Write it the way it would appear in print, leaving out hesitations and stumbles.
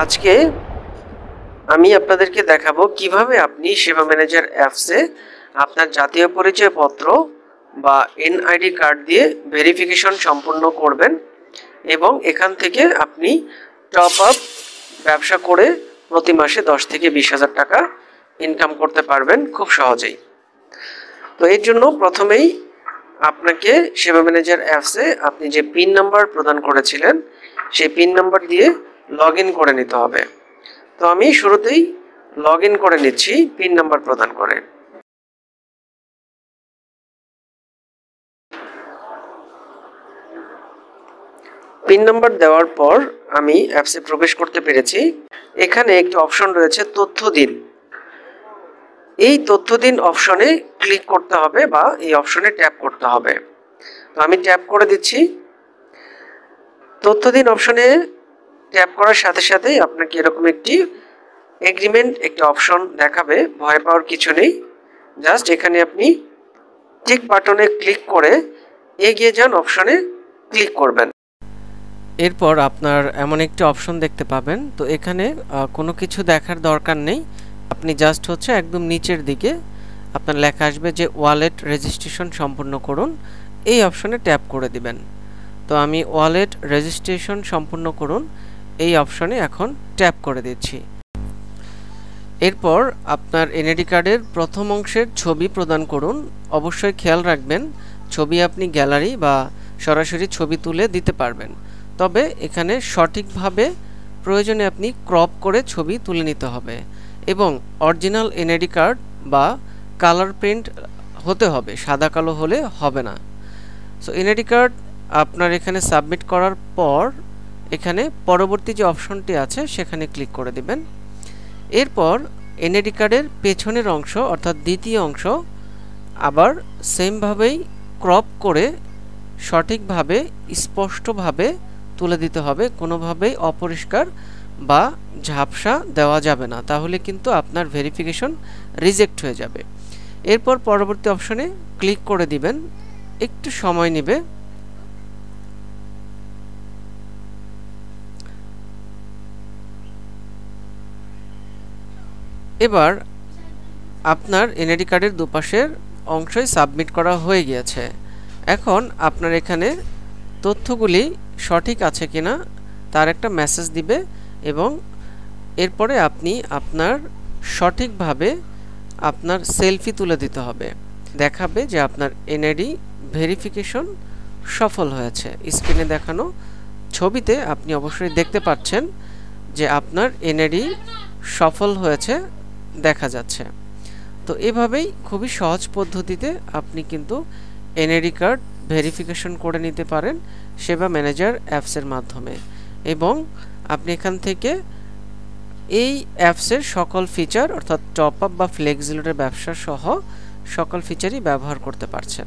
আজকে আমি আপনাদেরকে দেখাবো কিভাবে আপনি সেবা ম্যানেজার অ্যাপসে আপনার জাতীয় পরিচয়পত্র বা এনআইডি কার্ড দিয়ে ভেরিফিকেশন সম্পূর্ণ করবেন এবং এখান থেকে আপনি টপ আপ ব্যবসা করে প্রতি মাসে 10 থেকে 20,000 টাকা ইনকাম করতে পারবেন খুব সহজেই। তো এর জন্য প্রথমেই আপনাকে সেবা ম্যানেজার অ্যাপসে আপনি যে পিন নাম্বার প্রদান করেছিলেন সেই পিন নাম্বার দিয়ে লগ ইন করে নিতে হবে। তো আমি শুরুতেই লগ ইন করে নিচ্ছি পিন নাম্বার প্রদান করে। পিন নাম্বার দেওয়ার পর আমি অ্যাপসে প্রবেশ করতে পেরেছি। এখানে একটি অপশন রয়েছে তথ্য দিন। এই তথ্য দিন অপশনে ক্লিক করতে হবে বা এই অপশনে ট্যাপ করতে হবে। তো আমি ট্যাপ করে দিচ্ছি। তথ্য দিন অপশনে ট্যাপ করার সাথে সাথেই আপনাকে এরকম একটি এগ্রিমেন্ট একটি অপশন দেখাবে। ভয় পাওয়ার কিছু নেই, জাস্ট এখানে আপনি টিক বাটনে ক্লিক করে এগিয়ে যান অপশনে ক্লিক করবেন। এরপর আপনার এমন একটি অপশন দেখতে পাবেন। তো এখানে কোনো কিছু দেখার দরকার নেই, আপনি জাস্ট হচ্ছে একদম নিচের দিকে আপনার লেখা আসবে যে ওয়ালেট রেজিস্ট্রেশন সম্পূর্ণ করুন, এই অপশনে ট্যাপ করে দিবেন। তো আমি ওয়ালেট রেজিস্ট্রেশন সম্পূর্ণ করুন এই অপশনে এখন ট্যাপ করে দিচ্ছি। এরপর আপনার এনআইডি কার্ডের প্রথম অংশের ছবি প্রদান করুন। অবশ্যই খেয়াল রাখবেন ছবি আপনি গ্যালারি বা সরাসরি ছবি তুলে দিতে পারবেন, তবে এখানে সঠিকভাবে প্রয়োজনে আপনি ক্রপ করে ছবি তুলে নিতে হবে এবং অরিজিনাল এনআইডি কার্ড বা কালার প্রিন্ট হতে হবে, সাদা কালো হলে হবে না। সো এনআইডি কার্ড আপনার এখানে সাবমিট করার পর এখানে পরবর্তী যে অপশনটি আছে সেখানে ক্লিক করে দিবেন। এরপর এনআইডি কার্ডের পেছনের অংশ অর্থাৎ দ্বিতীয় অংশ আবার সেমভাবেই ক্রপ করে সঠিকভাবে স্পষ্টভাবে তুলে দিতে হবে, কোনোভাবেই অপরিষ্কার বা ঝাপসা দেওয়া যাবে না, তাহলে কিন্তু আপনার ভেরিফিকেশন রিজেক্ট হয়ে যাবে। এরপর পরবর্তী অপশনে ক্লিক করে দিবেন, একটু সময় নেবে। এবার আপনার এনআইডি কার্ডের দুপাশের অংশই সাবমিট করা হয়ে গিয়েছে। এখন আপনার এখানে তথ্যগুলি সঠিক আছে কিনা তার একটা মেসেজ দিবে এবং এরপরে আপনি আপনার সঠিকভাবে আপনার সেলফি তুলে দিতে হবে, দেখাবে যে আপনার এনআইডি ভেরিফিকেশন সফল হয়েছে। স্ক্রিনে দেখানো ছবিতে আপনি অবশ্যই দেখতে পাচ্ছেন যে আপনার এনআইডি সফল হয়েছে দেখা যাচ্ছে। তো এভাবেই খুবই সহজ পদ্ধতিতে আপনি কিন্তু এনআইডি কার্ড ভেরিফিকেশন করে নিতে পারেন সেবা ম্যানেজার অ্যাপসের মাধ্যমে এবং আপনি এখান থেকে এই অ্যাপসের সকল ফিচার অর্থাৎ টপ আপ বা ফ্লেক্সিলোডের ব্যবসা সহ সকল ফিচারই ব্যবহার করতে পারছেন।